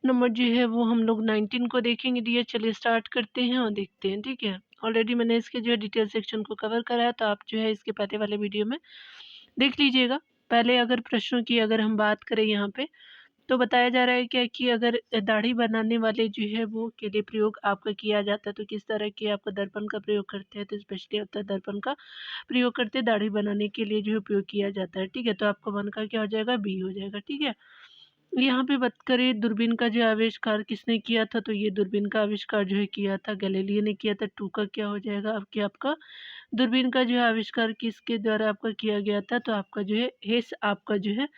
Number जो है वो हम लोग 19 को देखेंगे डियर। चलिए स्टार्ट करते हैं और देखते हैं, ठीक है। ऑलरेडी मैंने इसके जो है डिटेल सेक्शन को कवर करा है, तो आप जो है इसके पहले वाले वीडियो में देख लीजिएगा। पहले अगर प्रश्नों की अगर हम बात करें यहाँ पे, तो बताया जा रहा है क्या कि अगर दाढ़ी बनाने वाले जो है वो के लिए प्रयोग आपका किया जाता है, तो किस तरह के आपका दर्पण का प्रयोग करते हैं, तो स्पेशली होता है दर्पण का प्रयोग करते हैं दाढ़ी बनाने के लिए जो है उपयोग किया जाता है, ठीक है। तो आपका वन का क्या हो जाएगा, बी हो जाएगा, ठीक है। यहाँ पे बात करें दूरबीन का जो आविष्कार किसने किया था, तो ये दूरबीन का आविष्कार जो है किया था गैलीलियो ने किया था। टू का क्या हो जाएगा आपके आपका दूरबीन का जो है आविष्कार किसके द्वारा आपका किया गया था, तो आपका जो है हेस आपका जो है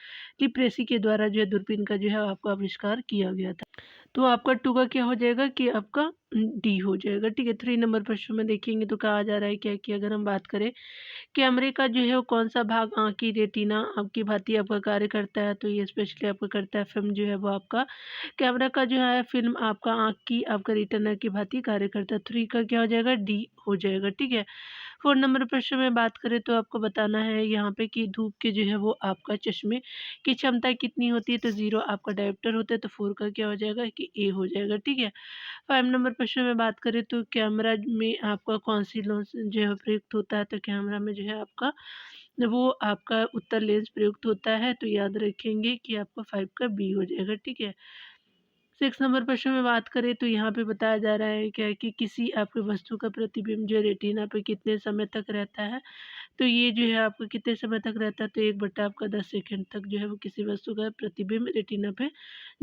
लिप्रेसी के द्वारा जो है दूरबीन का जो है आपका आविष्कार किया गया था। तो आपका टू का क्या हो जाएगा कि आपका डी हो जाएगा, ठीक है। 3 नंबर प्रश्न में देखेंगे तो कहा जा रहा है क्या कि अगर हम बात करें कैमरे का जो है वो कौन-सा भाग आँख की रेटिना आपकी भाँति आपका कार्य करता है, तो ये स्पेशली आपका करता है फ़िल्म जो है वो आपका कैमरा का जो है फ़िल्म आपका आँख की आपका रेटिना की भाँति कार्य करता है। 3 का क्या हो जाएगा, डी हो जाएगा, ठीक है। 4 नंबर प्रश्न में बात करें तो आपको बताना है यहाँ पे कि धूप के जो है वो आपका चश्मे की क्षमता कितनी होती है, तो 0 आपका डायोप्टर होता है, तो 4 का क्या हो जाएगा कि ए हो जाएगा, ठीक है। 5 नंबर प्रश्न में बात करें तो कैमरा में आपका कौन-सी लेंस जो है प्रयुक्त होता है, तो कैमरा में जो है आपका वो आपका उत्तल लेंस प्रयुक्त होता है, तो याद रखेंगे कि आपका 5 का बी हो जाएगा, ठीक है। 6 नंबर प्रश्न में बात करें तो यहाँ पे बताया जा रहा है क्या कि किसी आपकी वस्तु का प्रतिबिंब जो रेटिना पे कितने समय तक रहता है, तो ये जो है आपका कितने समय तक रहता है, तो 1/10 आपका 10 सेकंड तक जो है वो किसी वस्तु का प्रतिबिंब रेटिना पे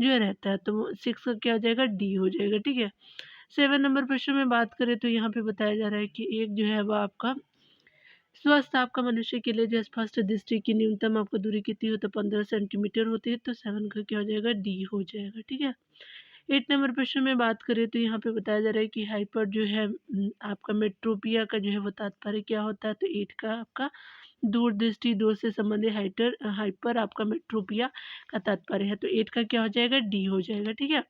जो है रहता है, तो 6 का क्या हो जाएगा, डी हो जाएगा, ठीक है। 7 नंबर प्रश्न में बात करें तो यहाँ पे बताया जा रहा है कि एक जो है वो आपका स्वस्थ आपका मनुष्य के लिए जो स्पष्ट दृष्टि की न्यूनतम आपको दूरी कितनी हो, तो 15 सेंटीमीटर होती है, तो 7 का क्या हो जाएगा, डी हो जाएगा, ठीक है। 8 नंबर प्रश्न में बात करें तो यहाँ पे बताया जा रहा है कि हाइपर जो है आपका मेट्रोपिया का जो है वो तात्पर्य क्या होता है, तो 8 का आपका दूरदृष्टि दोष से संबंधित हाइपर आपका मेट्रोपिया का तात्पर्य है, तो 8 का क्या हो जाएगा, डी हो जाएगा, ठीक है।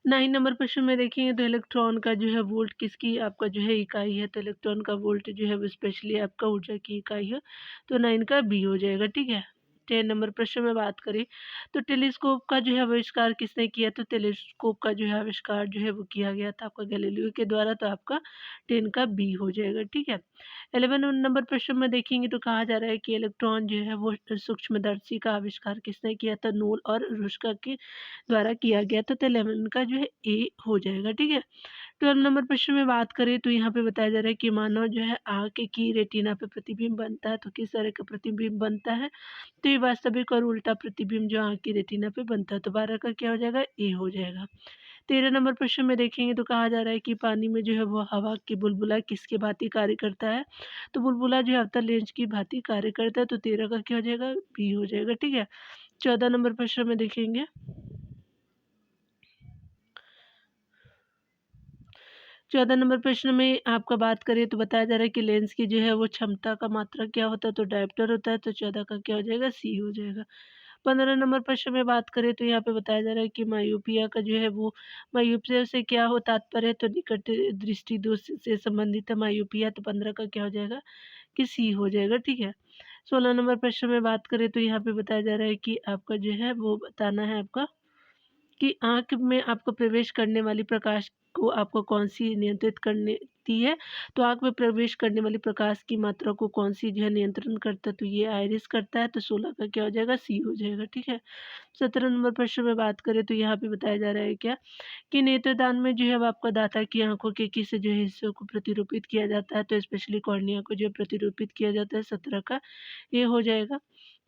9 नंबर प्रश्न में देखेंगे तो इलेक्ट्रॉन का जो है वोल्ट किसकी आपका जो है इकाई है, तो इलेक्ट्रॉन का वोल्ट जो है वो स्पेशली आपका ऊर्जा की इकाई है, तो 9 का बी हो जाएगा, ठीक है। 10 नंबर प्रश्न में बात करें तो टेलीस्कोप का जो है आविष्कार किसने किया, तो टेलीस्कोप का जो है आविष्कार जो है वो किया गया था आपका गैलीलियो के द्वारा, तो आपका 10 का बी हो जाएगा, ठीक है। 11 नंबर प्रश्न में देखेंगे तो कहा जा रहा है कि इलेक्ट्रॉन जो है वो सूक्ष्मदर्शी का आविष्कार किसने किया था, नूल और रुश्का के द्वारा किया गया था, तो 11 का जो है ए हो जाएगा, ठीक है। 12 नंबर प्रश्न में बात करें तो यहाँ पे बताया जा रहा है कि मानव जो है आँख की रेटिना पे प्रतिबिंब बनता है, तो किस तरह का प्रतिबिंब बनता है, तो ये वास्तविक और उल्टा प्रतिबिंब जो आँख की रेटिना पे बनता है, तो 12 का क्या हो जाएगा, ए हो जाएगा। 13 नंबर प्रश्न में देखेंगे तो कहा जा रहा है कि पानी में जो है वो हवा की बुलबुला किसके भांति कार्य करता है, तो बुलबुला जो है अवतल लेंस की भांति कार्य करता है, तो 13 का क्या हो जाएगा, बी हो जाएगा, ठीक है। 14 नंबर प्रश्न में देखेंगे 14 नंबर प्रश्न में आपका बात करें तो बताया जा रहा है कि लेंस की जो है वो क्षमता का मात्रा क्या होता है, तो डायोप्टर होता है, तो 14 का क्या हो जाएगा, सी हो जाएगा। 15 नंबर प्रश्न में बात करें तो यहाँ पे बताया जा रहा है कि मायोपिया का जो है वो मायोपिया से क्या हो तात्पर्य है, तो निकट दृष्टि दोष से संबंधित है मायोपिया, तो 15 का क्या हो जाएगा कि सी हो जाएगा, ठीक है। 16 नंबर प्रश्न में बात करें तो यहाँ पे बताया जा रहा है कि आपका जो है वो बताना है आपका कि आँख में आपको प्रवेश करने वाली प्रकाश को आपको कौन-सी नियंत्रित करती है? तो आँख में प्रवेश करने वाली प्रकाश की मात्रा को कौन-सी जो है नियंत्रण करता है? तो ये आइरिस करता है, तो 16 का क्या हो जाएगा, सी हो जाएगा, ठीक है। 17 नंबर प्रश्न में बात करें तो यहाँ पे बताया जा रहा है क्या कि नेत्रदान में जो है वो आपका दाता की आँखों के किस जो है हिस्सों को प्रतिरूपित किया जाता है, तो स्पेशली कॉर्निया को जो है प्रतिरूपित किया जाता है, 17 का ये हो जाएगा।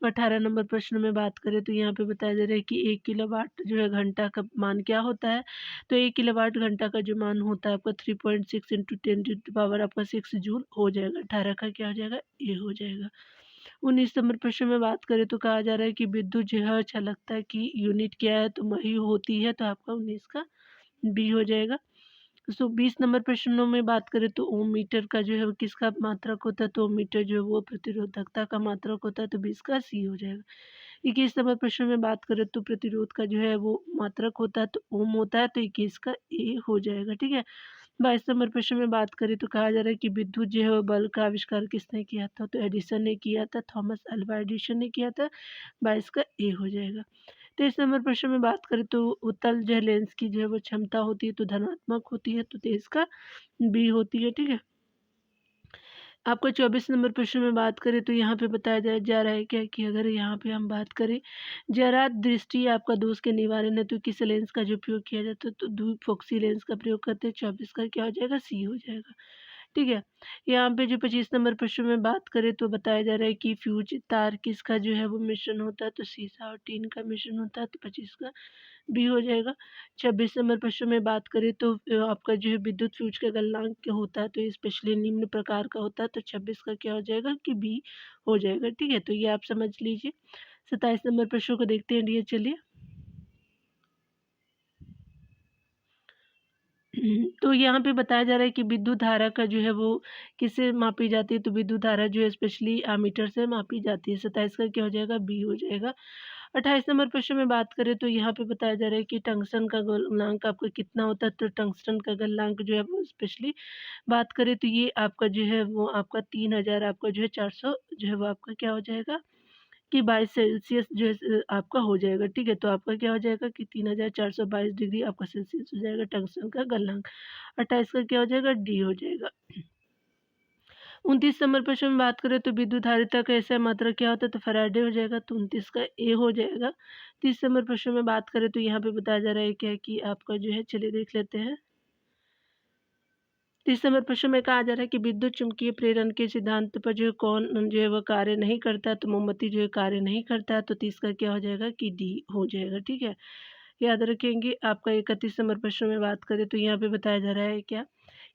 18 नंबर प्रश्न में बात करें तो यहाँ पे बताया जा रहा है कि 1 किलोवाट जो है घंटा का मान क्या होता है? तो 1 किलोवाट घंटा का जो मान होता है आपका 3.6 × 10⁻⁶ आपका 6 जूल हो जाएगा। 18 का क्या हो जाएगा? ए हो जाएगा। 19 नंबर प्रश्न में बात करें तो कहा जा रहा है कि विद्युत जो है चालकता की यूनिट क्या है? तो मही होती है, तो आपका 19 का बी हो जाएगा। 20 नंबर प्रश्नों में बात करें तो ओम मीटर का जो है वो किसका मात्रक होता है? तो ओम मीटर जो है वो प्रतिरोधकता का मात्रक होता है, तो 20 का सी हो जाएगा। 21 नंबर प्रश्न में बात करें तो प्रतिरोध का जो है वो मात्रक होता है, तो ओम होता है, तो 21 का ए हो जाएगा, ठीक है। 22 नंबर प्रश्न में बात करें तो कहा जा रहा है कि विद्युत जो है वो बल्ब का आविष्कार किसने किया था? तो एडिसन ने किया था, थॉमस अल्वा एडिसन ने किया था, 22 का ए हो जाएगा। 23 नंबर प्रश्न में बात करें तो उत्तल जो है लेंस की जो है वो क्षमता होती है तो धनात्मक होती है, तो 23 का बी होती है, ठीक है। आपको 24 नंबर प्रश्न में बात करें तो यहाँ पे बताया जा रहा है क्या कि अगर यहाँ पे हम बात करें जरा दृष्टि आपका दोष के निवारण है तो किस लेंस का जो उपयोग किया जाता है, तो द्विफोक्सी लेंस का प्रयोग करते हैं। 24 का क्या हो जाएगा, सी हो जाएगा, ठीक है। यहाँ पे जो 25 नंबर प्रश्न में बात करें तो बताया जा रहा है कि फ्यूज तार किसका जो है वो मिश्रण होता है, तो सीसा और टीन का मिश्रण होता है, तो 25 का बी हो जाएगा। 26 नंबर प्रश्न में बात करें तो आपका जो है विद्युत फ्यूज का गलनांक क्या होता है, तो ये स्पेशली निम्न प्रकार का होता है, तो 26 का क्या हो जाएगा कि बी हो जाएगा, ठीक है। तो ये आप समझ लीजिए। 27 नंबर प्रश्न को देखते हैं डियर, चलिए। तो यहाँ पे बताया जा रहा है कि विद्युत धारा का जो है वो किससे मापी जाती है, तो विद्युत धारा जो है स्पेशली एमीटर से मापी जाती है। 27 का क्या हो जाएगा, बी हो जाएगा। 28 नंबर प्रश्न में बात करें तो यहाँ पे बताया जा रहा है कि टंगस्टन का गलनांक आपका कितना होता है, तो टंगस्टन का गलनांक जो है वो स्पेशली बात करें तो ये आपका जो है वो आपका 3000 आपका जो है 400 जो है वो आपका क्या हो जाएगा कि 22 सेल्सियस जो है आपका हो जाएगा, ठीक है। तो आपका क्या हो जाएगा कि 3422 डिग्री आपका सेल्सियस हो जाएगा टंगस्टन का गलनांक। 28 का क्या हो जाएगा, डी हो जाएगा। 29 नंबर प्रश्न में बात करें तो विद्युत धारिता का ऐसा मात्रा क्या होता है, तो फैराडे हो जाएगा, तो 29 का ए हो जाएगा। 30 नंबर प्रश्न में बात करें तो यहाँ पे बताया जा रहा है क्या कि आपका जो है, चलिए देख लेते हैं। 30 नंबर प्रश्न में कहा जा रहा है कि विद्युत चुम्बकीय प्रेरण के सिद्धांत पर जो है कौन जो है वह कार्य नहीं करता, तो मोमबत्ती जो है कार्य नहीं करता, तो 30 का क्या हो जाएगा कि डी हो जाएगा, ठीक है। याद रखेंगे। आपका 31 नंबर प्रश्न में बात करें तो यहाँ पे बताया जा रहा है क्या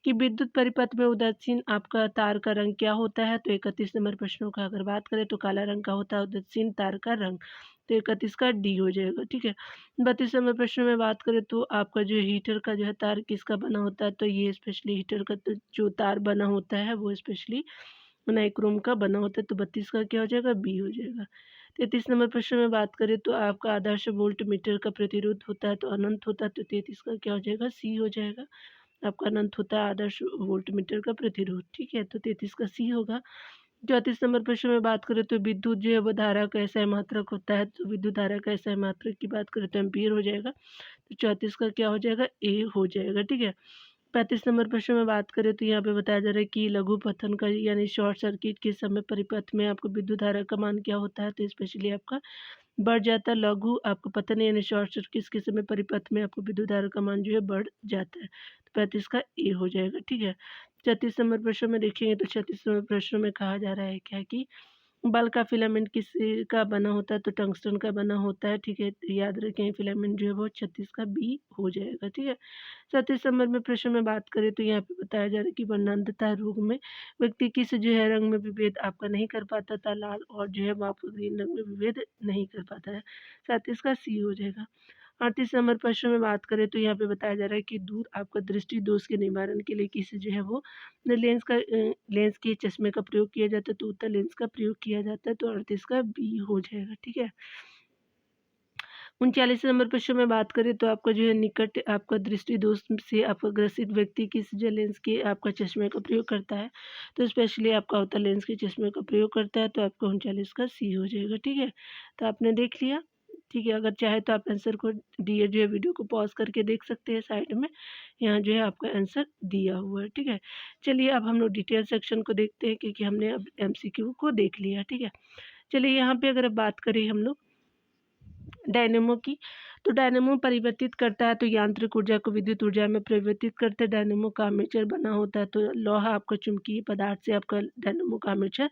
कि विद्युत परिपथ में उदासीन आपका तार का रंग क्या होता है, तो 31 नंबर प्रश्नों का अगर बात करें तो काला रंग का होता है उदासीन तार का रंग, तो 31 का डी हो जाएगा, ठीक है। 32 नंबर प्रश्न में बात करें तो आपका जो हीटर का जो है तार किसका बना होता है, तो ये स्पेशली हीटर का तो जो तार बना होता है वो स्पेशली नाइक्रोम का बना होता है, तो 32 का क्या हो जाएगा, बी हो जाएगा। 33 नंबर प्रश्न में बात करें तो आपका आदर्श वोल्ट मीटर का प्रतिरोध होता है तो अनंत होता है, तो 33 का क्या हो जाएगा, सी हो जाएगा। आपका अनंत होता है आदर्श वोल्ट मीटर का प्रतिरोध, ठीक है। तो 33 का सी होगा। 34 नंबर प्रश्न में बात करें तो विद्युत जो है वो धारा का ऐसा मात्रक होता है, तो विद्युत धारा का ऐसा मात्रक की बात करें तो एम्पीयर हो जाएगा, तो 34 का क्या हो जाएगा, ए हो जाएगा, ठीक है। 35 नंबर प्रश्न में बात करें तो यहाँ पे बताया जा रहा है कि लघु पतन का यानी शॉर्ट सर्किट के समय परिपथ में आपको विद्युत धारा का मान क्या होता है, तो स्पेशली आपका बढ़ जाता है। लघु आपको पतन यानी शॉर्ट सर्किट के समय परिपथ में आपको विद्युत धारा का मान जो है बढ़ जाता है, तो 35 का ए हो जाएगा, ठीक है। 36 नंबर प्रश्न में देखेंगे तो 36 नंबर प्रश्न में कहा जा रहा है क्या कि बल्ब का फिलामेंट किस का बना होता है, तो टंगस्टन का बना होता है, ठीक है। तो याद रखें फिलामेंट जो है वो 36 का बी हो जाएगा, ठीक है। 37 नंबर में प्रश्न में बात करें तो यहाँ पे बताया जा रहा है कि वर्णनता रोग में व्यक्ति किस जो है रंग में विभेद आपका नहीं कर पाता था, लाल और जो है वो आपको ग्रीन रंग में विभेद नहीं कर पाता है, 37 का सी हो जाएगा। 38 नंबर प्रश्न में बात करें तो यहाँ पे बताया जा रहा है कि दूर आपका दृष्टि दोष के निवारण के लिए किस जो है वो लेंस के चश्मे का प्रयोग किया जाता है, तो उत्तर लेंस का प्रयोग किया जाता है, तो 38 का बी हो जाएगा, ठीक है। 39 नंबर प्रश्न में बात करें तो आपका जो है निकट आपका दृष्टि दोष से आपका ग्रसित व्यक्ति किस जो लेंस के आपका चश्मे का प्रयोग करता है, तो स्पेशली आपका होता लेंस के चश्मे का प्रयोग करता है, तो आपका 39 का सी हो जाएगा, ठीक है। तो आपने देख लिया, ठीक है। अगर चाहे तो आप आंसर को दिए जो है वीडियो को पॉज करके देख सकते हैं, साइड में यहाँ जो है आपका आंसर दिया हुआ है, ठीक है। चलिए अब हम लोग डिटेल सेक्शन को देखते हैं क्योंकि हमने अब MCQ को देख लिया, ठीक है। चलिए यहाँ पे अगर अब बात करें हम लोग डायनेमो की, तो डायनेमो परिवर्तित करता है तो यांत्रिक ऊर्जा को विद्युत ऊर्जा में परिवर्तित करते हैं। डायनेमो का आर्मेचर बना होता है, तो लोहा आपका चुंबकीय पदार्थ से आपका डायनेमो का आर्मेचर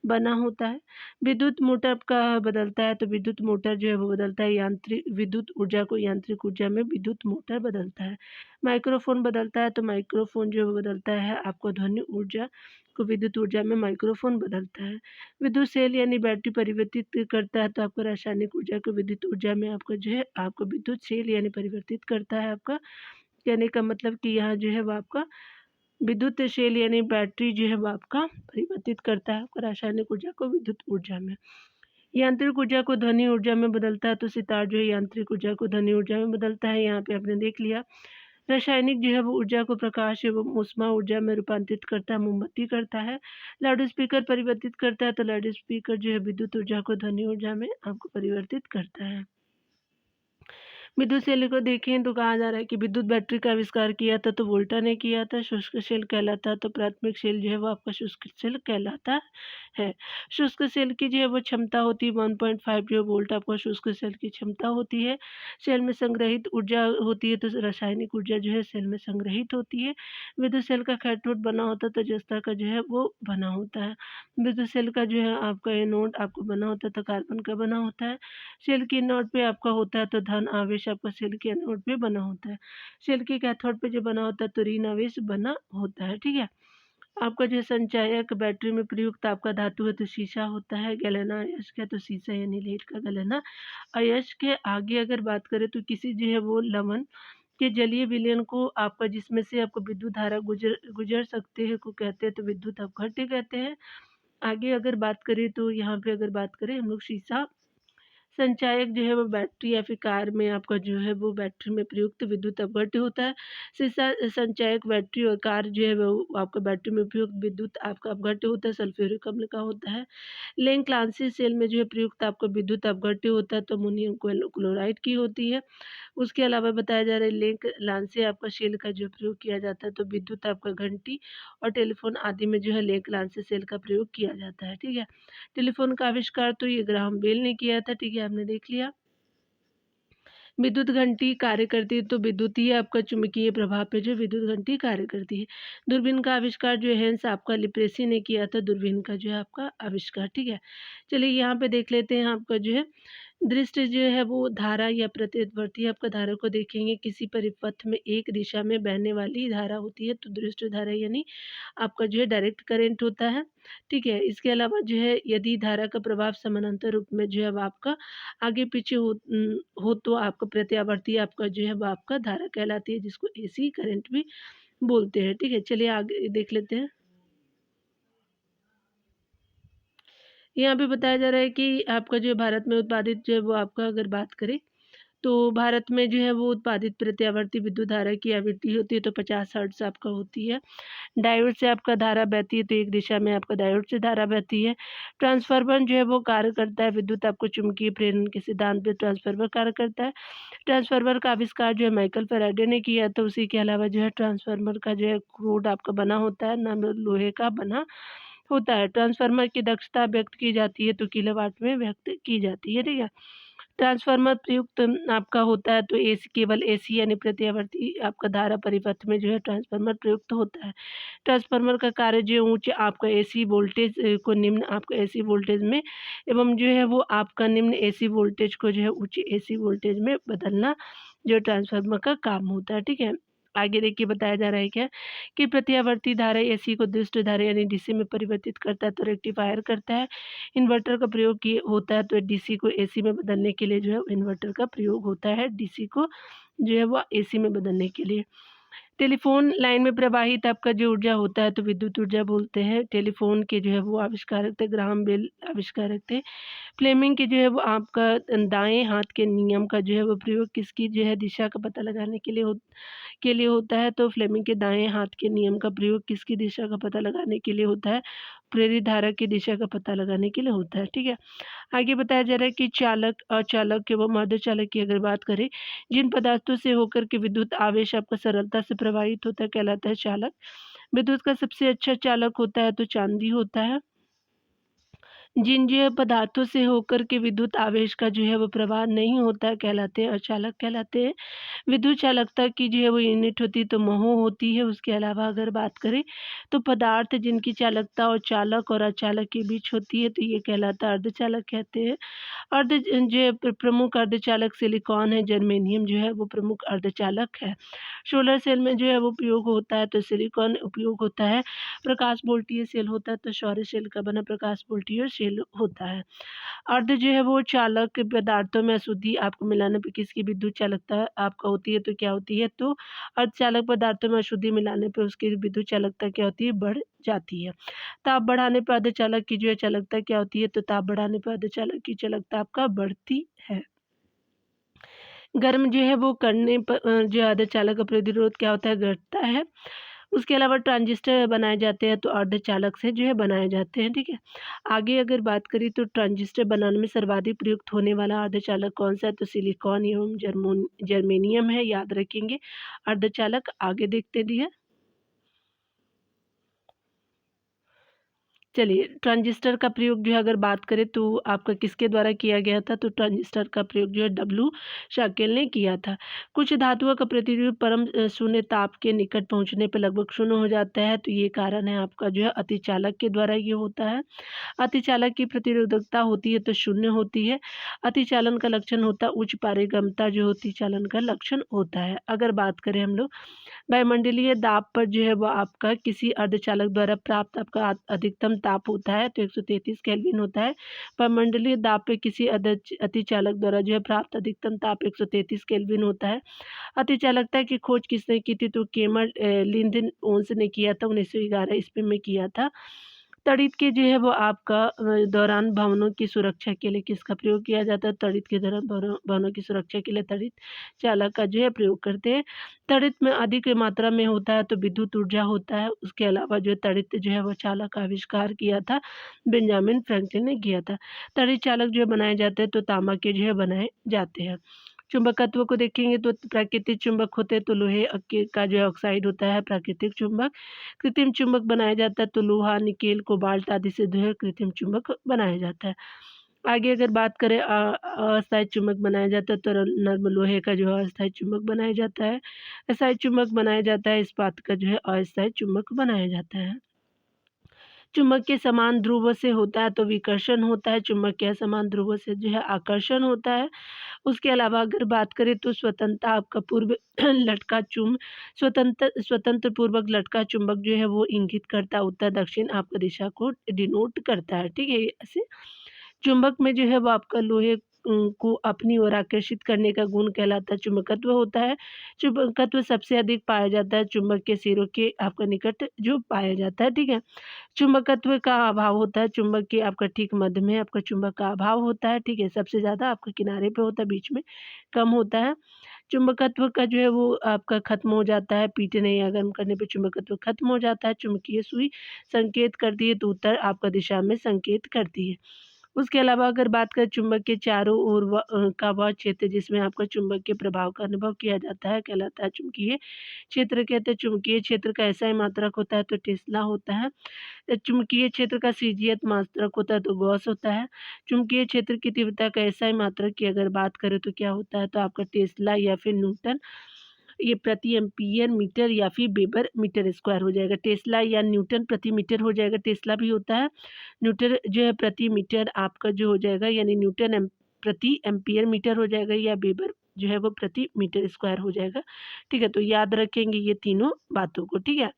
बना होता है। विद्युत मोटर का बदलता है, तो विद्युत मोटर जो है वो बदलता है यांत्रिक विद्युत ऊर्जा को यांत्रिक ऊर्जा में, विद्युत मोटर बदलता है। माइक्रोफोन बदलता है, तो माइक्रोफोन जो है वो बदलता है आपको ध्वनि ऊर्जा को विद्युत ऊर्जा में, माइक्रोफोन बदलता है। विद्युत सेल यानी बैटरी परिवर्तित करता है, तो आपको रासायनिक ऊर्जा को विद्युत ऊर्जा में आपका जो है आपको विद्युत सेल यानी परिवर्तित करता है। आपका कहने का मतलब कि यहाँ जो है वो आपका विद्युत सेल यानी बैटरी जो है वो आपका परिवर्तित करता है आपका रासायनिक ऊर्जा को विद्युत ऊर्जा में। यांत्रिक ऊर्जा को ध्वनि ऊर्जा में बदलता है, तो सितार जो है यांत्रिक ऊर्जा को ध्वनि ऊर्जा में बदलता है। यहाँ पे आपने देख लिया। रासायनिक जो है वो ऊर्जा को प्रकाश एवं ऊष्मा ऊर्जा में रूपांतरित करता है, मोमबत्ती करता है। लाउड स्पीकर परिवर्तित करता है, तो लाउड स्पीकर जो है विद्युत ऊर्जा को ध्वनि ऊर्जा में आपको परिवर्तित करता है। विद्युत सेल को देखें तो कहा जा रहा है कि विद्युत बैटरी का आविष्कार किया था तो वोल्टा ने किया था। शुष्क सेल कहलाता है तो प्राथमिक सेल जो है वो आपका शुष्क सेल कहलाता है। शुष्क सेल की जो है वो क्षमता होती है 1.5 जो वोल्ट आपका शुष्क सेल की क्षमता होती है। सेल में संग्रहित ऊर्जा होती है तो रासायनिक ऊर्जा जो है सेल में संग्रहित होती है। विद्युत सेल का कैथोड बना होता है तो जस्ता का जो है वो बना होता है। विद्युत सेल का जो है आपका एनोड आपको बना होता है तो कार्बन का बना होता है। सेल की एनोड पे आपका होता है तो धन आवेश आपका सेल के एनोड पे बना होता है। सेल के कैथोड पे जो बना होता है तो ऋण आवेश बना होता है। ठीक है। आपका जो संचायक बैटरी में प्रयुक्त आपका धातु है तो शीशा होता है। गैलेना अयस्क है तो शीशा यानी लेड का गैलेना अयस्क के आगे अगर बात करें तो किसी जो है वो लवण के जलीय विलयन को आपका जिसमें से आपको विद्युत धारा गुजर गुजर सकते हैं को कहते हैं तो विद्युत अपघट्य कहते हैं। आगे अगर बात करें तो यहाँ पे अगर बात करें हम लोग शीशा संचायक जो है वो बैटरी या फिर कार में आपका जो है वो बैटरी में प्रयुक्त विद्युत अपघट्य होता है। शीशा संचायक बैटरी और कार जो है वो आपका बैटरी में प्रयुक्त विद्युत आपका अपघट्य होता है, सल्फ्यूरिक अम्ल का होता है। लेंक्लांसी सेल में जो है प्रयुक्त आपका विद्युत अपघट्य होता है तो अमोनियम क्लोराइड की होती है। उसके अलावा बताया जा रहा है लिंक लांसे आपका सेल का जो प्रयोग किया जाता है तो विद्युत आपका घंटी और टेलीफोन आदि में जो है लिंक लांसे सेल का प्रयोग किया जाता है। ठीक है। टेलीफोन का आविष्कार तो ये ग्राहम बेल ने किया था। ठीक है, आपने देख लिया। विद्युत घंटी कार्य करती है तो विद्युतीय आपका चुंबकीय प्रभाव पे जो विद्युत घंटी कार्य करती है। दूरबीन का आविष्कार जो है हेंस आपका लिप्रेसी ने किया था दूरबीन का जो है आपका आविष्कार। ठीक है। चलिए यहाँ पे देख लेते हैं आपका जो है दृष्टि जो है वो धारा या प्रतिवर्ती आपका धारा को देखेंगे। किसी परिपथ में एक दिशा में बहने वाली धारा होती है तो दृष्टि धारा यानी आपका जो है डायरेक्ट करंट होता है। ठीक है। इसके अलावा जो है यदि धारा का प्रभाव समानांतर रूप में जो है वो आपका आगे पीछे हो तो आपका प्रत्यावर्ती आपका जो है वो आपका धारा कहलाती है जिसको एसी करंट भी बोलते हैं। ठीक है। चलिए आगे देख लेते हैं। यहाँ पे बताया जा रहा है कि आपका जो भारत में उत्पादित जो है वो आपका अगर बात करें तो भारत में जो है वो उत्पादित प्रत्यावर्ती विद्युत धारा की आवृत्ति होती है तो 50 हर्ट्ज आपका होती है। डायोड से आपका धारा बहती है तो एक दिशा में आपका डायोड से धारा बहती है। ट्रांसफार्मर जो है वो कार्य करता है विद्युत आपको चुंबकीय प्रेरण के सिद्धांत पे ट्रांसफार्मर कार्य करता है। ट्रांसफार्मर का आविष्कार जो है माइकल फैराडे ने किया तो उसी के अलावा जो है ट्रांसफार्मर का जो है क्रूड आपका बना होता है ना लोहे का बना होता है। ट्रांसफार्मर की दक्षता व्यक्त की जाती है तो किलोवाट में व्यक्त की जाती है। ठीक है। ट्रांसफार्मर प्रयुक्त आपका होता है तो एसी केवल एसी यानी प्रत्यावर्ती आपका धारा परिपथ में जो है ट्रांसफार्मर प्रयुक्त होता है। ट्रांसफार्मर का कार्य जो ऊंचे आपका एसी वोल्टेज को निम्न आपका एसी वोल्टेज में एवं जो है वो आपका निम्न एसी वोल्टेज को जो है ऊंचे एसी वोल्टेज में बदलना जो ट्रांसफार्मर का काम होता है। ठीक है। आगे देखिए बताया जा रहा है क्या कि प्रत्यावर्ती धारा एसी को दृष्ट धारा यानी डीसी में परिवर्तित करता है तो रेक्टिफायर करता है। इन्वर्टर का प्रयोग किए होता है तो डीसी को एसी में बदलने के लिए जो है इन्वर्टर का प्रयोग होता है डीसी को जो है वो एसी में बदलने के लिए। टेलीफोन लाइन में प्रवाहित आपका जो ऊर्जा होता है तो विद्युत ऊर्जा बोलते हैं। टेलीफोन के जो है वो आविष्कारक थे ग्राहम बेल आविष्कारक थे। फ्लेमिंग के जो है वो आपका दाएं हाथ के नियम का जो है वो प्रयोग किसकी जो है दिशा का पता लगाने के लिए होता है तो फ्लेमिंग के दाएं हाथ के नियम का प्रयोग किसकी दिशा का पता लगाने के लिए होता है प्रेरित धारा की दिशा का पता लगाने के लिए होता है। ठीक है। आगे बताया जा रहा है कि चालक अचालक एवं अर्धचालक की अगर बात करें जिन पदार्थों से होकर के विद्युत आवेश आपका सरलता से प्रवाहित होता है कहलाता है चालक। विद्युत का सबसे अच्छा चालक होता है तो चांदी होता है। जिन जो पदार्थों से होकर के विद्युत आवेश का जो है वो प्रवाह नहीं होता है कहलाते हैं अचालक कहलाते हैं। विद्युत चालकता की जो है वो यूनिट होती है तो महो होती है। उसके अलावा अगर बात करें तो पदार्थ जिनकी चालकता और चालक और अचालक के बीच होती है तो ये कहलाता है अर्धचालक कहते हैं। अर्ध जो प्रमुख अर्धचालक सिलिकॉन है जर्मेनियम जो है वो प्रमुख अर्धचालक है। सोलर सेल में जो है वो उपयोग होता है तो सिलिकॉन उपयोग होता है। प्रकाश वोल्टीय सेल होता है तो सौर सेल का बना प्रकाश वोल्टीय सेल होता है। अर्ध जो है वो चालक पदार्थों में अशुद्धि आपको मिलाने पर किसकी विद्युत चालकता आपका होती है तो क्या होती है तो अर्धचालक पदार्थों में अशुद्धि मिलाने पर उसकी विद्युत चालकता क्या होती है बढ़ जाती है। ताप बढ़ाने पर अर्धचालक की जो है चालकता क्या होती है तो ताप बढ़ाने पर अर्धचालक की चालकता आपका बढ़ती है। गर्म जो है वो करने पर जो अर्धचालक का प्रतिरोध क्या होता है घटता है। उसके अलावा ट्रांजिस्टर बनाए जाते हैं तो अर्धचालक से जो है बनाए जाते हैं, ठीक है। आगे अगर बात करें तो ट्रांजिस्टर बनाने में सर्वाधिक प्रयुक्त होने वाला अर्धचालक कौन सा है, तो सिलिकॉन एवं जर्मेनियम है, याद रखेंगे अर्धचालक। आगे देखते हैं। चलिए, ट्रांजिस्टर का प्रयोग जो है अगर बात करें तो आपका किसके द्वारा किया गया था, तो ट्रांजिस्टर का प्रयोग जो है डब्ल्यू शाकेल ने किया था। कुछ धातुओं का प्रतिरोध परम शून्य ताप के निकट पहुंचने पर लगभग शून्य हो जाता है, तो ये कारण है आपका जो है अतिचालक के द्वारा ये होता है। अतिचालक की प्रतिरोधकता होती है तो शून्य होती है। अतिचालन का लक्षण होता है उच्च पारगम्यता, जो अतिचालन का लक्षण होता है। अगर बात करें हम लोग वायुमंडलीय दाब पर जो है वो आपका किसी अर्धचालक द्वारा प्राप्त आपका अधिकतम ताप होता है तो 133 केल्विन होता है। वायुमंडलीय दाब पे किसी अतिचालक द्वारा जो है प्राप्त अधिकतम ताप 133 केल्विन होता है। अतिचालकता की खोज किसने की थी, तो केमर लिंदन ओन्स ने किया था 1911 ईस्वी में किया था। तड़ित के जो है वो आपका दौरान भवनों की सुरक्षा के लिए किसका प्रयोग किया जाता है, तड़ित के दौरान भवनों की सुरक्षा के लिए तड़ित चालक का जो है प्रयोग करते हैं। तड़ित में अधिक मात्रा में होता है तो विद्युत ऊर्जा होता है। उसके अलावा जो तड़ित जो है वो चालक का आविष्कार किया था बेंजामिन फ्रैंकलिन ने किया था। तड़ित चालक जो है बनाए जाते हैं तो तांबा के जो है बनाए जाते हैं। चुंबकत्व को देखेंगे तो प्राकृतिक चुंबक होते हैं तो लोहे का जो है ऑक्साइड होता है प्राकृतिक चुंबक। कृत्रिम चुंबक बनाया जाता है तो लोहा, निकेल, कोबाल्ट आदि से जो है कृत्रिम चुंबक बनाया जाता है। आगे अगर बात करें अस्थायी चुंबक बनाया जाता है तो नर्म लोहे का जो है अस्थायी चुंबक बनाया जाता है। अस्थायी चुंबक बनाया जाता है इस्पात का जो है अस्थायी चुंबक बनाया जाता है। चुंबक के समान ध्रुव से होता है तो विकर्षण होता है, चुंबक के असमान ध्रुव से जो है आकर्षण होता है। उसके अलावा अगर बात करें तो स्वतंत्रता आपका पूर्व लटका स्वतंत्र पूर्वक लटका चुंबक जो है वो इंगित करता है उत्तर दक्षिण आपका दिशा को डिनोट करता है, ठीक है। ऐसे चुंबक में जो है वो आपका लोहे को अपनी ओर आकर्षित करने का गुण कहलाता है चुंबकत्व होता है। चुंबकत्व सबसे अधिक पाया जाता है चुंबक के सिरों के आपका निकट जो पाया जाता है, ठीक है। चुंबकत्व का अभाव होता है चुंबक के आपका ठीक मध्य में आपका चुंबक का अभाव होता है, ठीक है। सबसे ज़्यादा आपका किनारे पे होता है, बीच में कम होता है। चुंबकत्व का जो है वो आपका खत्म हो जाता है पीटने या गर्म करने पे चुंबकत्व खत्म हो जाता है। चुंबकीय सुई संकेत करती है तो उत्तर आपका दिशा में संकेत करती है। उसके अलावा अगर बात करें चुंबक के चारों ओर का वह क्षेत्र जिसमें आपका चुंबक के प्रभाव का अनुभव किया जाता है कहलाता है चुंबकीय क्षेत्र। कहते हैं चुंबकीय क्षेत्र का ऐसा ही मात्रक होता है तो टेस्ला होता है। चुंबकीय क्षेत्र का सीजियत मात्रक होता है तो गॉस होता है। चुंबकीय क्षेत्र की तीव्रता का ऐसा ही मात्रक की अगर बात करें तो क्या होता है, तो आपका टेस्ला या फिर न्यूटन, ये प्रति एम्पियर मीटर या फिर वेबर मीटर स्क्वायर हो जाएगा। टेस्ला या न्यूटन प्रति मीटर हो जाएगा, टेस्ला भी होता है। न्यूटन जो है प्रति मीटर आपका जो हो जाएगा, यानी न्यूटन प्रति एम्पियर मीटर हो जाएगा, या वेबर जो है वो प्रति मीटर स्क्वायर हो जाएगा, ठीक है। तो याद रखेंगे ये तीनों बातों को, ठीक है।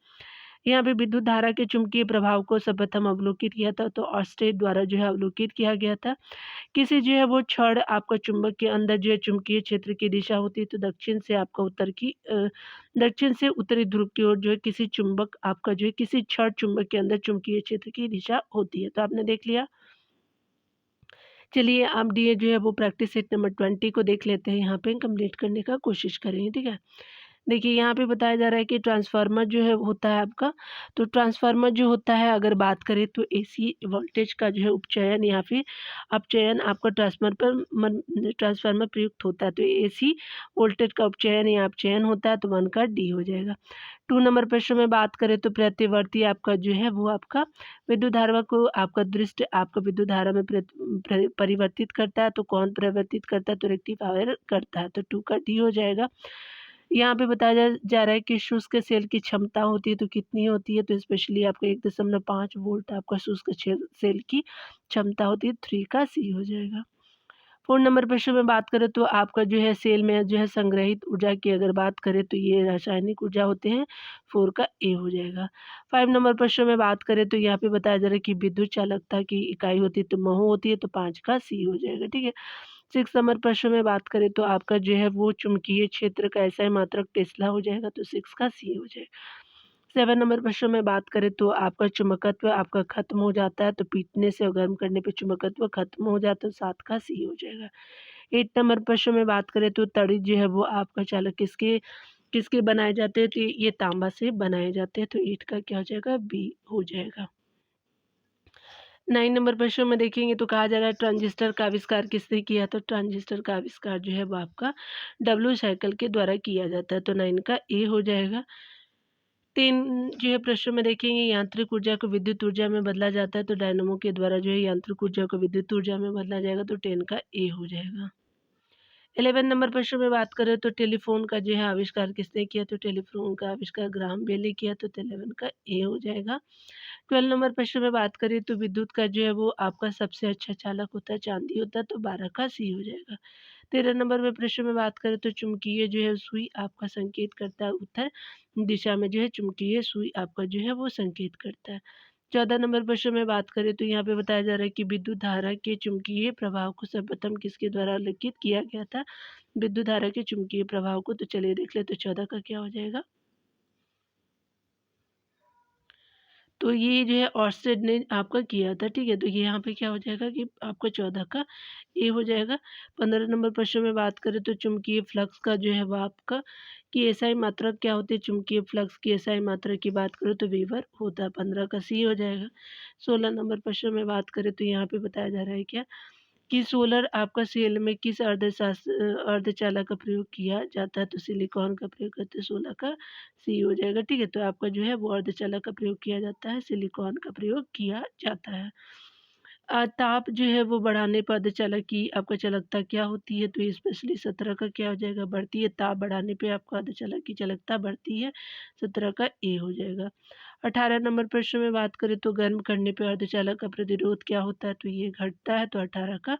यहाँ पे विद्युत धारा के चुंबकीय प्रभाव को सर्वप्रथम अवलोकित किया था तो ऑस्टेड द्वारा जो है अवलोकित किया गया था। किसी जो है वो छड़ आपका चुंबक के अंदर जो है चुंबकीय क्षेत्र की दिशा होती है तो दक्षिण से आपका दक्षिण से उत्तरी ध्रुव की ओर जो है किसी चुंबक आपका जो है किसी छड़ चुंबक के अंदर चुंबकीय क्षेत्र की दिशा होती है। तो आपने देख लिया। चलिए आप डी जो है वो प्रैक्टिस सेट नंबर 20 को देख लेते हैं, यहाँ पे कंप्लीट करने का कोशिश करेंगे, ठीक है। देखिए यहाँ पे बताया जा रहा है कि ट्रांसफार्मर जो है होता है आपका, तो ट्रांसफार्मर जो होता है अगर बात करें तो एसी वोल्टेज का जो है उपचयन या फिर अपचयन आपका ट्रांसफार्मर प्रयुक्त होता है तो एसी वोल्टेज का उपचयन या अपचयन होता है तो 1 का डी हो जाएगा। 2 नंबर प्रश्न में बात करें तो प्रतिवर्ती आपका जो है वो आपका विद्युत धारा को आपका दृष्टि आपका विद्युत धारा में परिवर्तित करता है तो कौन परिवर्तित करता है, तो रेक्टिफायर करता है तो 2 का डी हो जाएगा। यहाँ पे बताया जा रहा है कि शुष्क सेल की क्षमता होती है तो कितनी होती है, तो स्पेशली आपका 1.5 वोल्ट आपका शुष्क सेल की क्षमता होती है, 3 का सी हो जाएगा। 4 नंबर प्रश्न में बात करें तो आपका जो है सेल में जो है संग्रहित ऊर्जा की अगर बात करें तो ये रासायनिक ऊर्जा होते हैं, 4 का ए हो जाएगा। 5 नंबर प्रश्न में बात करें तो यहाँ पे बताया जा रहा है कि विद्युत चालकता की इकाई होती है तो महो होती है तो 5 का सी हो जाएगा, ठीक है। 6 नंबर प्रश्न में बात करें तो आपका जो है वो चुंबकीय क्षेत्र का ऐसा ही मात्रक टेस्ला हो जाएगा तो 6 का सी हो जाएगा। 7 नंबर प्रश्न में बात करें तो आपका चुंबकत्व आपका खत्म हो जाता है तो पीटने से और गर्म करने पे चुंबकत्व खत्म हो जाता है तो 7 का सी हो जाएगा। 8 नंबर प्रश्न में बात करें तो तड़ित जो है वो आपका चालक किसके किसके बनाए जाते हैं? तो ये तांबा से बनाए जाते हैं, तो ईंट का क्या हो जाएगा? बी हो जाएगा। 9 नंबर प्रश्न में देखेंगे तो कहा जा रहा है ट्रांजिस्टर का आविष्कार किसने किया? तो ट्रांजिस्टर का आविष्कार जो है वो आपका डब्ल्यू साइकिल के द्वारा किया जाता है, तो 9 का ए हो जाएगा। 3 जो है प्रश्न में देखेंगे यांत्रिक ऊर्जा को विद्युत ऊर्जा में बदला जाता है, तो डायनामो के द्वारा जो है यांत्रिक ऊर्जा को विद्युत ऊर्जा में बदला जाएगा, तो 10 का ए हो जाएगा। 11 नंबर प्रश्न में बात करें तो टेलीफ़ोन का जो है आविष्कार किसने किया? तो टेलीफ़ोन का आविष्कार ग्राहम बेल ने किया, तो 11 का ए हो जाएगा। 12 नंबर प्रश्न में बात करें तो विद्युत का जो है वो आपका सबसे अच्छा चालक होता है, चांदी होता है, तो 12 का सी हो जाएगा। 13 नंबर में प्रश्न में बात करें तो चुंबकीय जो है सुई आपका संकेत करता है उत्तर दिशा में, जो है चुंबकीय सुई आपका जो है वो संकेत करता है। 14 नंबर प्रश्न में बात करें तो यहाँ पे बताया जा रहा है कि विद्युत धारा के चुंबकीय प्रभाव को सर्वप्रथम किसके द्वारा उल्लेखित किया गया था? विद्युत धारा के चुंबकीय प्रभाव को, तो चलिए देख लेते, तो 14 का क्या हो जाएगा? तो ये जो है ऑर्स्टेड ने आपका किया था, ठीक है? तो ये यहाँ पे क्या हो जाएगा कि आपका 14 का ए हो जाएगा। 15 नंबर प्रश्न में बात करें तो चुंबकीय फ्लक्स का जो है वो आपका की एसआई मात्रा क्या होती है? चुंबकीय फ्लक्स की एसआई मात्रा की बात करें तो वेबर होता है, 15 का सी हो जाएगा। 16 नंबर प्रश्न में बात करें तो यहाँ पे बताया जा रहा है क्या कि सोलर आपका सेल में किस अर्धचालक का प्रयोग किया जाता है? तो सिलिकॉन का प्रयोग करते हैं, 16 का सी हो जाएगा, ठीक है? तो आपका जो है वो अर्धचालक का प्रयोग किया जाता है, सिलिकॉन का प्रयोग किया जाता है। ताप जो है वो बढ़ाने पर अर्धचालक की आपका चालकता क्या होती है? तो ये स्पेशली 17 का क्या हो जाएगा? बढ़ती है। ताप बढ़ाने पे आपका अर्धचालक की चालकता बढ़ती है, 17 का ए हो जाएगा। 18 नंबर प्रश्न में बात करें तो गर्म करने पे अर्धचालक का प्रतिरोध क्या होता है? तो ये घटता है, तो 18 का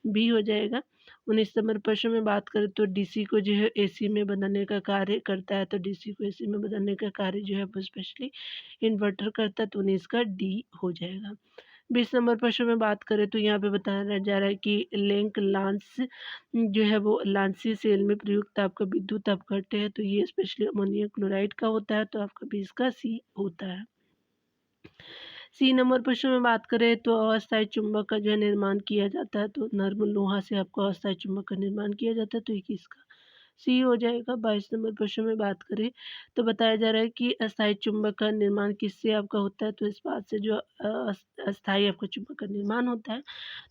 बी हो जाएगा। 19 नंबर प्रश्न में बात करें तो डीसी को जो है एसी में बदलने का कार्य करता है, तो डीसी को एसी में बदलने का कार्य जो है वो स्पेशली इन्वर्टर करता है, तो 19 का डी हो जाएगा। 20 नंबर प्रश्न में बात करें तो यहाँ पे बताया जा रहा है कि लिंक लांस जो है वो लांसी सेल में प्रयुक्त आपका विद्युत अपघट्य है, तो ये स्पेशली अमोनियम क्लोराइड का होता है, तो आपका 20 का सी होता है। सी नंबर प्रश्न में बात करें तो अस्थायी चुंबक का जो है निर्माण किया जाता है, तो नर्म लोहा से आपको अस्थायी चुंबक का निर्माण किया जाता है, तो 21 का सी हो जाएगा। 22 नंबर प्रश्न में बात करें तो बताया जा रहा है कि अस्थायी चुंबक का निर्माण किससे आपका होता है? तो इस्पात से जो अस्थायी आपका चुंबक का निर्माण होता है,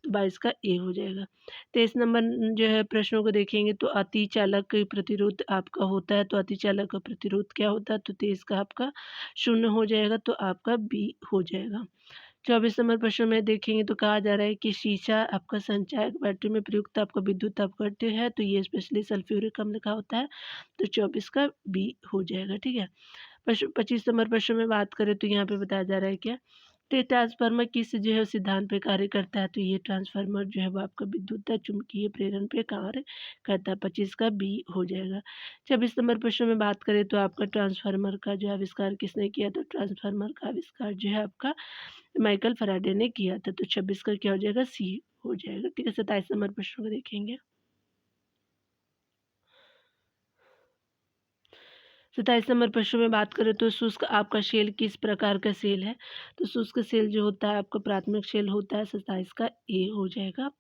तो 22 का ए हो जाएगा। 23 नंबर जो है प्रश्नों को देखेंगे तो अतिचालक की प्रतिरोध आपका होता है, तो अतिचालक का प्रतिरोध क्या होता है? तो 23 का आपका 0 हो जाएगा, तो आपका बी हो जाएगा। 24 नंबर प्रश्न में देखेंगे तो कहा जा रहा है कि शीशा आपका संचायक बैटरी में प्रयुक्त आपका विद्युत अपघट्य है, तो ये स्पेशली सल्फ्यूरिक अम्ल का होता है, तो 24 का बी हो जाएगा, ठीक है? 25 नंबर प्रश्न में बात करें तो यहाँ पे बताया जा रहा है क्या तो ट्रांसफार्मर किस जो है सिद्धांत पे कार्य करता है? तो ये ट्रांसफार्मर जो है वो आपका विद्युत चुम्बकीय प्रेरण पे कार्य करता है, 25 का बी हो जाएगा। 26 नंबर प्रश्न में बात करें तो आपका ट्रांसफार्मर का जो आविष्कार किसने किया? तो ट्रांसफार्मर का आविष्कार जो है आपका माइकल फैराडे ने किया था, तो 26 का क्या हो जाएगा? सी हो जाएगा, ठीक है? 27 नंबर प्रश्न को देखेंगे। 27 नंबर प्रश्न में बात करें तो शुष्क आपका शेल किस प्रकार का शेल है? तो शुष्क शेल जो होता है आपका प्राथमिक शेल होता है, 27 का ए हो जाएगा।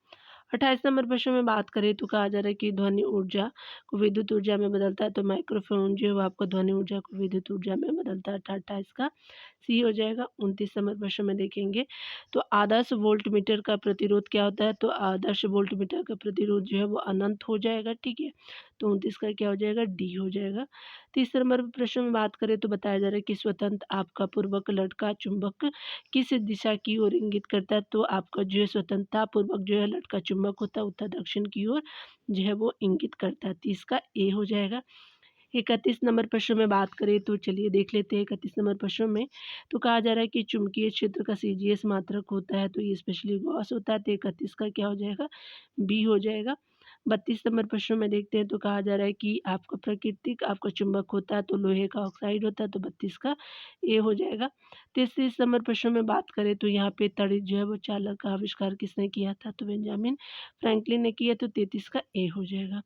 28 नंबर प्रश्न में बात करें तो कहा जा रहा है कि ध्वनि ऊर्जा को विद्युत ऊर्जा में बदलता है, तो माइक्रोफोन जो है वो आपको ध्वनि ऊर्जा को विद्युत ऊर्जा में बदलता है, 28 का सी हो जाएगा। 29 नंबर प्रश्न में देखेंगे तो आदर्श वोल्ट मीटर का प्रतिरोध क्या होता है? तो आदर्श वोल्ट मीटर का प्रतिरोध जो है वो अनंत हो जाएगा, ठीक है? तो 29 का क्या हो जाएगा? डी हो जाएगा। 30 नंबर प्रश्न में बात करें तो बताया जा रहा है कि स्वतंत्र आपका पूर्वक लटका चुंबक किस दिशा की ओर इंगित करता है? तो आपका जो है स्वतंत्रता पूर्वक जो है लटका चुंबक होता है उत्तर दक्षिण की ओर जो है वो इंगित करता है, 30 का ए हो जाएगा। 31 नंबर प्रश्न में बात करें तो चलिए देख लेते हैं 31 नंबर प्रश्न में तो कहा जा रहा है कि चुंबकीय क्षेत्र का सीजीएस मात्रक होता है, तो ये स्पेशली गॉस होता है, तो 31 का क्या हो जाएगा? बी हो जाएगा। 32 नंबर प्रश्न में देखते हैं तो कहा जा रहा है कि आपका प्राकृतिक आपका चुंबक होता है, तो लोहे का ऑक्साइड होता है, तो 32 का ए हो जाएगा। 33 नंबर प्रश्न में बात करें तो यहाँ पे तड़ित जो है वो चालक का आविष्कार किसने किया था? तो बेंजामिन फ्रैंकलिन ने किया, तो 33 का ए हो जाएगा।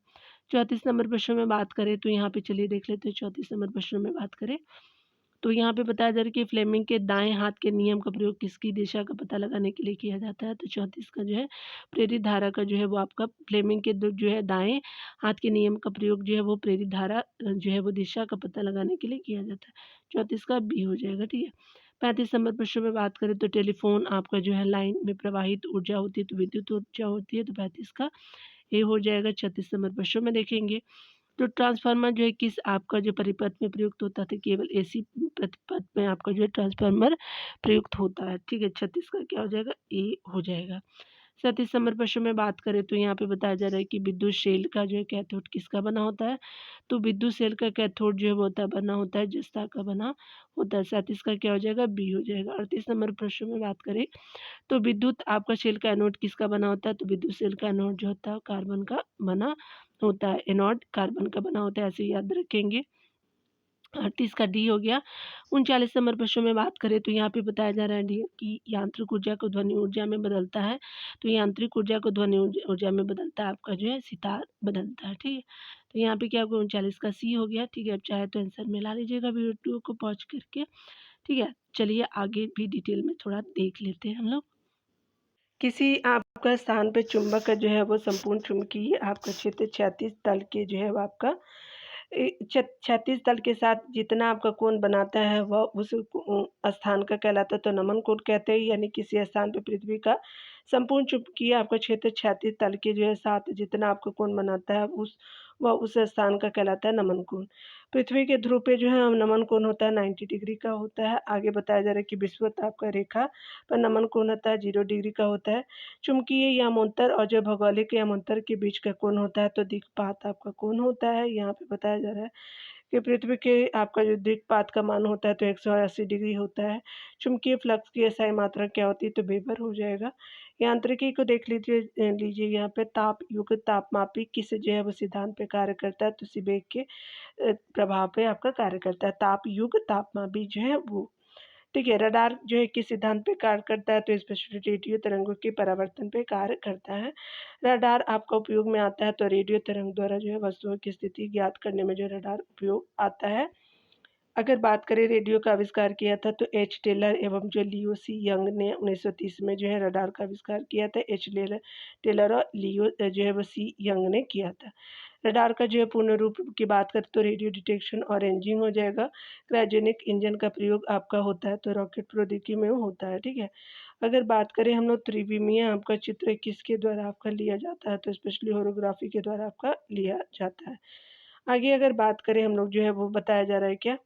34 नंबर प्रश्न में बात करें तो यहाँ पे चलिए देख लेते हैं 34 नंबर प्रश्न में बात करें तो यहाँ पे बताया जा रहा है कि फ्लेमिंग के दाएं हाथ के नियम का प्रयोग किसकी दिशा का पता लगाने के लिए किया जाता है। तो 34 का जो है प्रेरित धारा का जो है वो आपका फ्लेमिंग के जो है दाएं हाथ के नियम का प्रयोग जो है वो प्रेरित धारा जो है वो दिशा का पता लगाने के लिए किया जाता है। 34 का बी हो जाएगा, ठीक है। 35 नंबर प्रश्न में बात करें तो टेलीफोन आपका जो है लाइन में प्रवाहित ऊर्जा होती है तो विद्युत ऊर्जा होती है, तो 35 का ए हो जाएगा। 36 नंबर प्रश्न में देखेंगे तो ट्रांसफार्मर जो है किस आपका जो परिपथ में प्रयुक्त होता था, केवल एसी परिपथ में आपका जो है ट्रांसफार्मर प्रयुक्त होता है, ठीक है। 36 का क्या हो जाएगा, ए हो जाएगा। 37 नंबर प्रश्न में बात करें तो यहाँ पे बताया जा रहा है कि विद्युत सेल का जो है कैथोड किसका बना होता है, तो विद्युत सेल का कैथोड जो है वो बना होता है जस्ता का बना होता है। 37 का क्या हो जाएगा, बी हो जाएगा। 38 नंबर प्रश्न में बात करें तो विद्युत आपका सेल का एनोड किसका बना होता है, तो विद्युत सेल का एनोड जो होता है कार्बन का बना होता है, एनोड कार्बन का बना होता है, ऐसे याद रखेंगे। 38 का डी हो गया। 39 नंबर प्रश्न में बात करें तो यहाँ पे बताया जा रहा है डी कि यांत्रिक ऊर्जा को ध्वनि ऊर्जा में बदलता है, तो यांत्रिक ऊर्जा को ध्वनि ऊर्जा में बदलता है आपका जो है सितार बदलता है, ठीक है। तो यहाँ पे क्या होगा, 39 का सी हो गया, ठीक है। अब चाहे तो आंसर मिला लीजिएगा वीडियो को पॉज करके, ठीक है। चलिए आगे भी डिटेल में थोड़ा देख लेते हैं हम लोग। किसी आपका स्थान पे चुंबक का जो है वो संपूर्ण चुंबकीय आपका क्षेत्र 36 तल के जो है वो आपका 36 तल के साथ जितना आपका कोण बनाता है वह उस स्थान का कहलाता है, तो नमन कोण कहते हैं। यानी किसी स्थान पे पृथ्वी का संपूर्ण चुंबकीय आपका क्षेत्र 36 तल के जो है साथ जितना आपका कोण बनाता है वह उस स्थान का कहलाता है नमन कोण। पृथ्वी के ध्रुव पे जो है नमन कोण होता है 90 डिग्री का होता है। आगे बताया जा रहा है कि विषुवत आपका रेखा पर नमन कोण होता है 0 डिग्री का होता है। चुंबकीय यामांतर और जो भौगोलिक यामांतर के बीच का कोण होता है तो दिक्पात आपका कोण होता है। यहाँ पे बताया जा रहा है कि पृथ्वी के आपका जो दिक्पात का मान होता है तो 180 डिग्री होता है। चुंबकीय फ्लक्स की SI मात्रा क्या होती है, तो वेबर हो जाएगा। यांत्रिकी को देख लीजिए यहाँ पे ताप युक्त तापमापी किस जो है वो सिद्धांत पे कार्य करता है, तो सीबेक के प्रभाव पे आपका कार्य करता है। ताप युक्त तापमापी जो है वो, ठीक है। रडार जो है किस सिद्धांत पे कार्य करता है, तो स्पेशली रेडियो तरंगों के परावर्तन पे कार्य करता है। रडार आपका उपयोग में आता है तो रेडियो तरंग द्वारा जो है वस्तुओं की स्थिति ज्ञात करने में जो रडार उपयोग आता है। अगर बात करें रेडियो का आविष्कार किया था तो एच टेलर एवं जो लियो सी यंग ने 1930 में जो है रडार का आविष्कार किया था। एच टेलर और लियो जो है वो सी यंग ने किया था। रडार का जो है पूर्ण रूप की बात करें तो रेडियो डिटेक्शन और रेंजिंग हो जाएगा। क्रायोजेनिक इंजन का प्रयोग आपका होता है तो रॉकेट प्रौद्योगिकी में होता है, ठीक है। अगर बात करें हम लोग त्रिविमीय आपका चित्र किसके द्वारा आपका लिया जाता है, तो स्पेशली होलोग्राफी के द्वारा आपका लिया जाता है। आगे अगर बात करें हम लोग जो है वो बताया जा रहा है क्या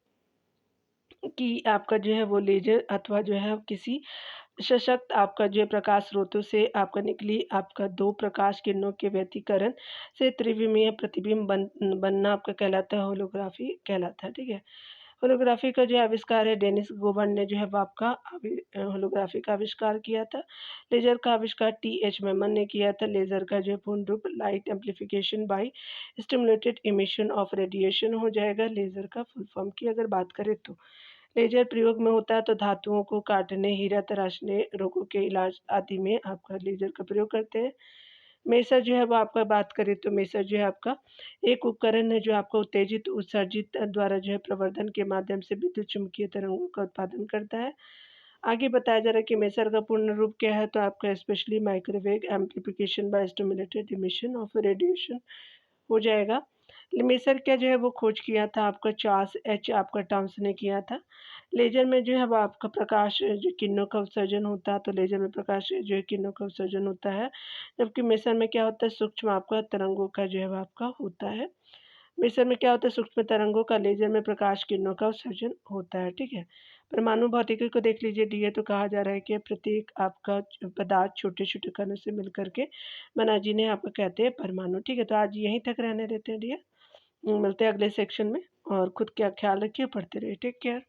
कि आपका जो है वो लेजर अथवा जो है किसी सशक्त आपका जो प्रकाश स्रोतों से आपका निकली आपका 2 प्रकाश किरणों के व्यतिकरण से त्रिविमीय प्रतिबिंब बनना आपका कहलाता है, होलोग्राफी कहलाता है, ठीक है। होलोग्राफी का जो आविष्कार है डेनिस गोबर्न ने जो है वो आपका होलोग्राफी का आविष्कार किया था। लेजर का आविष्कार TH मेमन ने किया था। लेजर का जो है पूर्ण रूप light amplification by stimulated emission of radiation हो जाएगा। लेजर का फुल फॉर्म की अगर बात करें तो लेजर प्रयोग में होता है तो धातुओं को काटने, हीरा तराशने, रोगों के इलाज आदि में आपका लेजर का प्रयोग करते हैं। मेसर जो है वो आपका बात करें तो मेसर जो है आपका एक उपकरण है जो आपका उत्तेजित उत्सर्जित द्वारा जो है प्रवर्धन के माध्यम से विद्युत चुम्बकीय तरंगों का उत्पादन करता है। आगे बताया जा रहा है कि मेसर का पूर्ण रूप क्या है, तो आपका specially microwave amplification by stimulated emission of radiation हो जाएगा। मेसर क्या जो है वो खोज किया था आपका चार्ल्स एच आपका टॉम्स ने किया था। लेजर में जो है वो आपका प्रकाश जो किरणों का उत्सर्जन होता है, तो लेजर में प्रकाश जो है किरणों का उत्सर्जन होता है, जबकि मेसर में क्या होता है सूक्ष्म आपका तरंगों का जो है वो आपका होता है। मेसर में क्या होता है सूक्ष्म तरंगों का, लेजर में प्रकाश किरणों का उत्सर्जन होता है, ठीक है। परमाणु भौतिकी को देख लीजिए डी तो कहा जा रहा है कि प्रत्येक आपका पदार्थ छोटे छोटे कणों से मिलकर के बना, जिन्हें आपको कहते हैं परमाणु, ठीक है। तो आज यहीं तक रहने देते हैं डी। मिलते हैं अगले सेक्शन में और खुद का ख्याल रखिए, पढ़ते रहिए, टेक केयर।